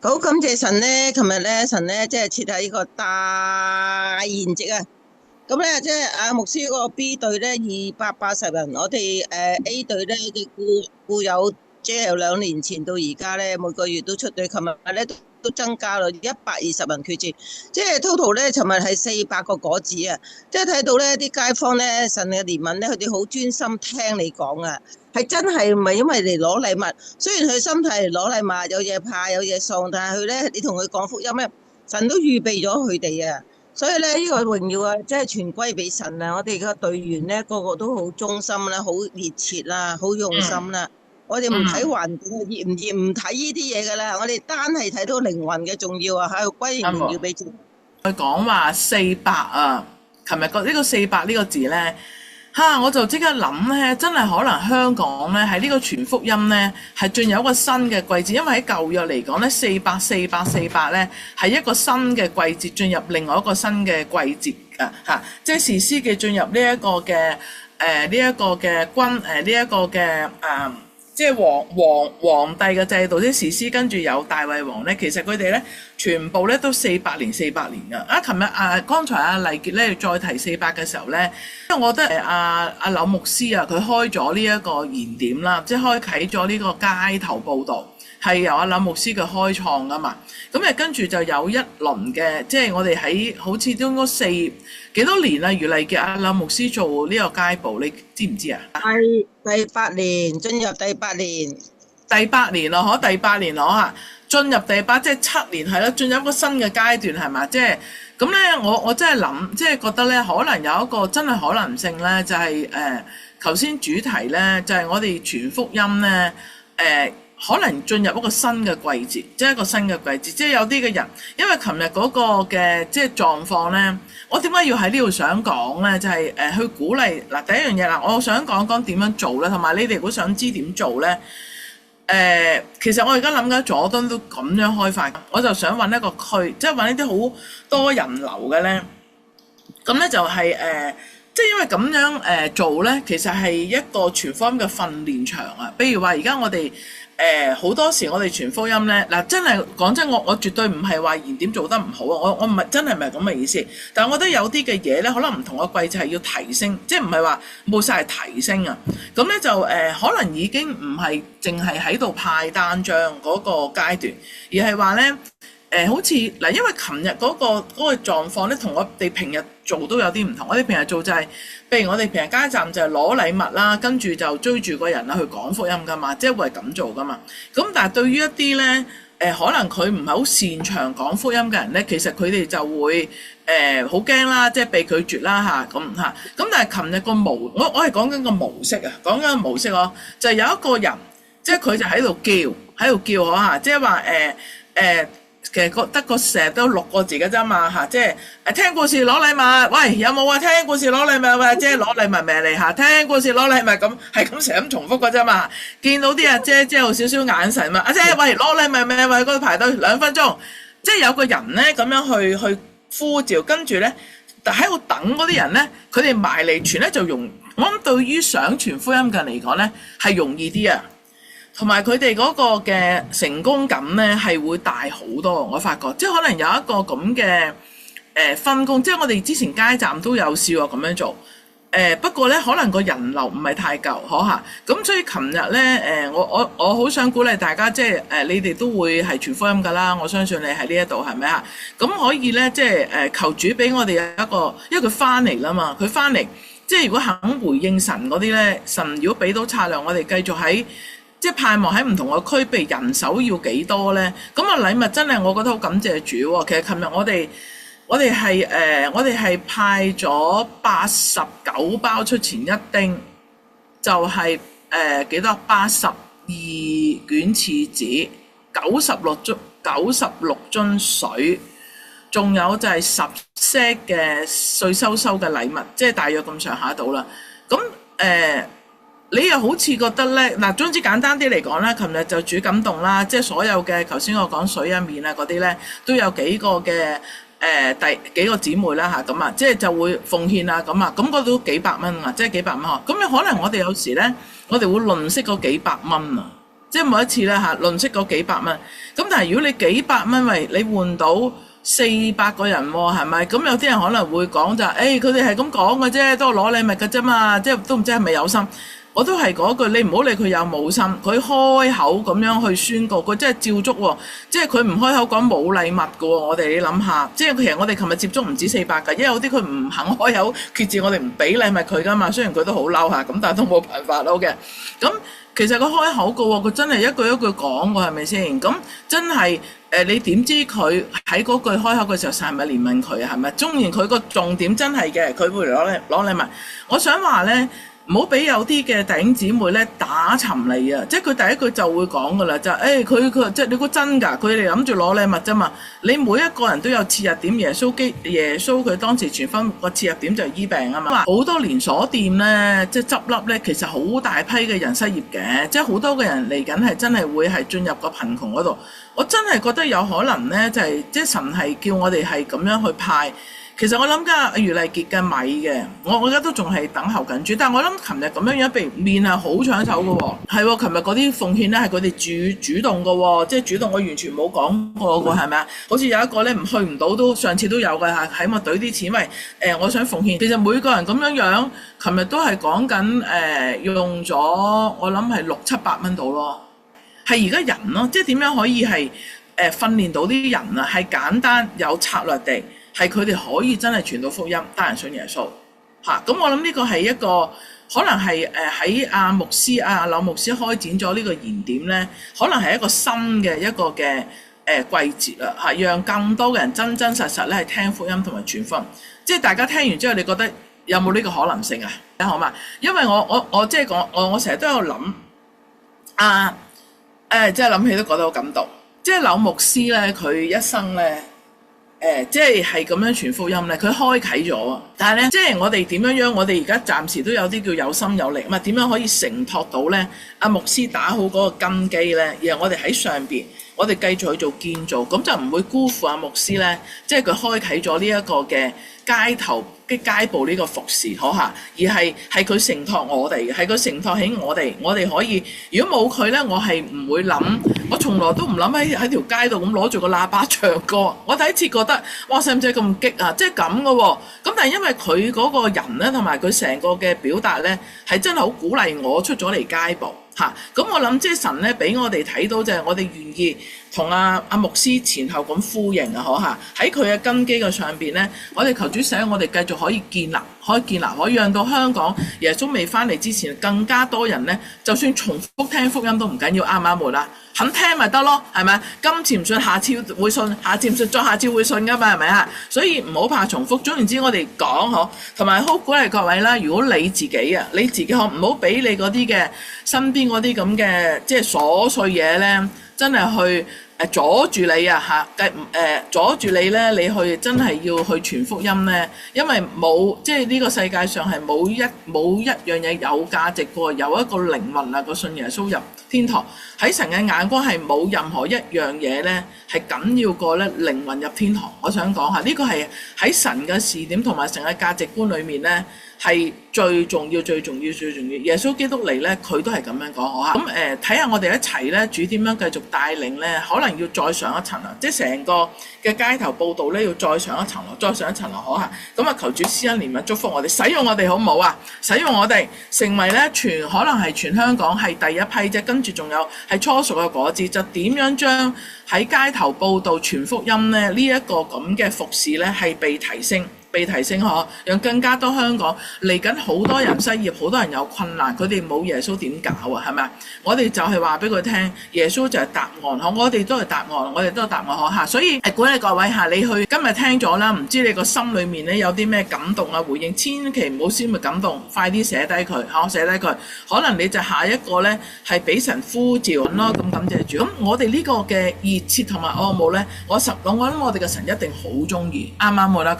好感謝神咧，琴日咧神咧即係設下呢個大筵席啊！咁咧即係阿牧師嗰個 B 隊咧280人，我哋A 隊咧嘅固有，即係由2年前到而家咧每個月都出隊，琴日咧都增加咗120人決志，即係 total 咧，尋日係400個果子啊！即係睇到咧啲街坊咧神嘅憐憫咧，佢哋好專心聽你講啊！係真係唔係因為嚟攞禮物，雖然佢心態嚟攞禮物，有嘢派有嘢送，但係佢咧你同佢講福音咧，神都預備咗佢哋啊！所以咧呢個榮耀啊，即係全歸俾神啊！我哋個隊員咧個個都好忠心啦，好熱切啦，好用心啦。我哋唔睇嗯，環境熱唔熱，唔睇呢啲嘢噶啦，我哋單係睇到靈魂嘅重要啊！喺度歸啱喎。榮耀俾主。佢講話400啊，琴日個呢個400呢個字呢，我就即刻諗呢，真係可能香港呢，喺呢個傳福音呢，係進入一個新嘅季節，因為喺舊約嚟講呢，400呢係一個新嘅季節，進入另外一個新嘅季節啊即係士師記進入呢一個嘅呢一個嘅即係皇帝嘅制度，啲士師跟住有大衛王咧，其實佢哋咧全部咧都400年噶。琴日剛才麗傑咧再提400嘅時候咧，因為我覺得阿柳牧師佢開咗呢一個燃點啦，即係開啟咗呢個街頭報導，係由阿柳牧師嘅開創噶嘛。咁跟住就有一輪嘅，即係我哋喺好似都應該幾多年啦，如麗傑阿柳牧師做呢個街報，你知唔知啊？第八年進入第八年。第8年咯，第8年咯進入第八，即係7年係咯，進入一個新嘅階段係嘛？即係咁咧，我真係諗，即係覺得咧，可能有一個真係可能性咧，就係頭先主題咧，就係我哋傳福音咧，可能進入一個新嘅季節，即係一個新嘅季節，即係有啲嘅人，因為琴日嗰個嘅即係狀況咧，我點解要喺呢度想講咧？就係去鼓勵嗱，第一樣嘢啦，我想講講點樣做咧，同埋你哋如果想知點做咧。其實我而家諗緊佐敦都咁樣開發，我就想揾一個區，即係揾一啲好多人流嘅咧。咁咧就係即係因為咁樣做咧，其實係一個傳福音嘅訓練場啊。比如話而家我哋好多時我哋傳福音咧，嗱真係講真，我絕對唔係話燃點做得唔好啊，我唔係真係唔係咁嘅意思。但係我覺得有啲嘅嘢咧，可能唔同嘅季節係要提升，即係唔係話冇晒提升啊。咁咧就可能已經唔係淨係喺度派單張嗰個階段，而係話咧。好似嗱，因為琴日嗰個狀況咧，同我哋平日做都有啲唔同。我哋平日做就係、譬如我哋平日街站就係攞禮物啦，跟住就追住個人啦去講福音噶嘛，即係會係咁做噶嘛。咁但係對於一啲咧可能佢唔係好擅長講福音嘅人咧，其實佢哋就會好驚啦，即係被拒絕啦咁咁但係琴日個我係講緊個模式啊，講緊個模式咯，就係、有一個人，即係佢就喺度叫我即係話其實得個成日都6個字嘅啫嘛即係聽故事攞禮物，喂有冇聽故事攞禮物？喂，即係攞禮物咪嚟聽故事攞禮物咁，係咁成日咁重複嘅啫嘛。見到啲阿姐有少少眼神嘛，阿姐喂攞禮物咪喂嗰度排隊2分鐘，即係有個人咧咁樣去呼召，跟住咧喺度等嗰啲人咧，佢哋埋嚟傳咧就我諗對於想傳福音嘅人嚟講咧係容易啲啊。同埋佢哋嗰個嘅成功感咧係會大好多，我發覺即係可能有一個咁嘅分工，即係我哋之前街站都有試過咁樣做，不過咧可能個人流唔係太夠，咁所以琴日咧我好想鼓勵大家，即係你哋都會係傳福音㗎啦，我相信你喺呢一度係咪啊？咁可以咧即係求主俾我哋有一個，因為佢翻嚟啦嘛，佢翻嚟即係如果肯回應神嗰啲咧，神如果俾到策略，我哋繼續喺。即係盼望喺唔同嘅區，譬如人手要幾多咧？咁禮物真係我覺得好感謝主喎。其實琴日我哋係派咗89包出前一丁，就係幾多82卷廁紙96樽水，仲有就係10 set 嘅碎收嘅禮物，即係大約咁上下到啦。咁你又好似覺得咧，嗱，總之簡單啲嚟講啦，琴日就主感動啦，即係所有嘅頭先我講水啊麵啊嗰啲咧，都有幾個嘅第幾個姊妹啦咁即係就會奉獻啊咁嗰度都幾百蚊啊，即係幾百蚊咁可能我哋有時咧，我哋會吝嗇嗰幾百蚊啊，即係每一次咧嚇論息嗰幾百蚊。咁但係如果你幾百蚊你換到400個人喎，係咪？咁有啲人可能會講就係，佢哋係咁講嘅啫，都係攞禮物嘅啫嘛，即係都唔知係咪有心。我都係嗰句，你唔好理佢有冇心，佢開口咁樣去宣告，佢真係照足喎，即係佢唔開口講冇禮物嘅喎。我哋你諗下，即係其實我哋琴日接觸唔止400㗎，因為有啲佢唔肯開口決志，我哋唔俾禮物佢㗎嘛。雖然佢都好嬲嚇，咁但係都冇辦法咯嘅。咁其實佢開口嘅喎，佢真係一句一句講喎，係咪先？咁真係你點知佢喺嗰句開口嘅時候係咪憐憫佢啊？係咪？縱然佢個重點真係嘅，佢會攞禮物。我想話咧，唔好俾有啲嘅弟兄姊妹咧打沉你啊！即係佢第一句就會講噶啦，就佢即係你估真㗎？佢哋諗住攞禮物啫嘛。你每一個人都有切入點，耶穌佢當時傳福音個切入點就係醫病啊嘛。好多連鎖店咧，即係執笠咧，其實好大批嘅人失業嘅，即係好多嘅人嚟緊係真係會係進入個貧窮嗰度。我真係覺得有可能咧，就係即係神係叫我哋係咁樣去派。其實我諗緊余麗傑嘅米嘅，我而家都仲係等候緊主，但係我諗琴日咁樣譬如麵係好搶手嘅喎，係喎，琴日嗰啲奉獻咧係佢哋主動嘅喎，即係主動，我完全冇講過嘅喎，係咪啊？好似有一個咧去唔到都上次都有嘅嚇，喺我隊啲錢，因為我想奉獻。其實每個人咁樣，琴日都係講緊用咗我諗係600-700蚊到咯，係而家人咯，即係點樣可以係訓練到啲人啊，係簡單有策略地。係佢哋可以真係傳到福音，得人信耶穌嚇。咁我諗呢個係一個可能係喺阿牧師柳牧師開展咗呢個燃點咧，可能係一個新嘅一個嘅季節啦嚇，讓更多嘅人真真實實咧係聽福音同埋傳福音。即係大家聽完之後，你覺得有冇呢個可能性啊？好嘛？因為我即係講我成日都有諗即係諗起都覺得好感動。即係柳牧師咧，佢一生咧。即係咁樣傳福音咧，佢開啟咗。但係咧，即係我哋點樣？我哋而家暫時都有啲叫有心有力，咁啊點樣可以承托到咧？阿牧師打好嗰個根基咧，然後我哋喺上邊，我哋繼續去做建造，咁就唔會辜負阿牧師咧。即係佢開啟咗呢一個嘅街部呢個服侍，而係佢承托我哋嘅，係佢承托起我哋可以。如果冇佢咧，我係唔會諗，我從來都唔諗喺條街度咁攞住個喇叭唱歌。我第一次覺得，哇！使唔使咁激啊？即係咁嘅喎。咁但係因為佢嗰個人咧，同埋佢成個嘅表達咧，係真係好鼓勵我出咗嚟街部嚇。咁我諗即係神咧俾我哋睇到就係我哋願意同阿牧師前後咁呼應啊！喺佢嘅根基嘅上邊咧，我哋求主使我哋繼續可以建立，可以讓到香港耶穌未翻嚟之前，更加多人咧，就算重複聽福音都唔緊要，啱唔啱啦？肯聽咪得咯，係咪？今次唔信，下次會信；下次唔信，再下次會信噶嘛，係咪啊？所以唔好怕重複。總言之，我哋講同埋好鼓勵各位啦。如果你自己唔好俾你嗰啲嘅身邊嗰啲咁嘅即係瑣碎嘢咧，真係去阻住你阻住你咧，你去真係要去傳福音咧，因為即係呢個世界上係冇一樣嘢有價值過有一個靈魂個信耶穌入天堂。喺神嘅眼光係冇任何一樣嘢咧係緊要過咧靈魂入天堂。我想講下呢個係喺神嘅視點同埋神嘅價值觀裏面咧係最重要。耶穌基督嚟咧，佢都係咁樣講咁睇下我哋一齊咧，主點樣繼續帶領咧，可能要再上一層啦，即係成個嘅街頭報道咧要再上一層樓，咁啊求主施恩憐憫祝福我哋，使用我哋好唔好啊？使用我哋成為咧可能係全香港係第一批啫，跟住仲有係初熟嘅果子，就點樣將喺街頭報道傳福音咧呢一個咁嘅服侍咧係被提升，讓更加多香港嚟緊好多人失業，好多人有困難，佢哋冇耶穌點搞啊？係咪？我哋就係話俾佢聽，耶穌就係答案，我哋都係答案，所以鼓勵各位你去今日聽咗啦，唔知你個心裏面咧有啲咩感動啊回應，千祈唔好先去感動，快啲寫低佢，寫低佢，可能你就下一個咧係俾神呼召咯，咁感謝主。咁我哋呢個嘅熱切同埋愛慕咧，我諗我哋嘅神一定好中意，啱啦。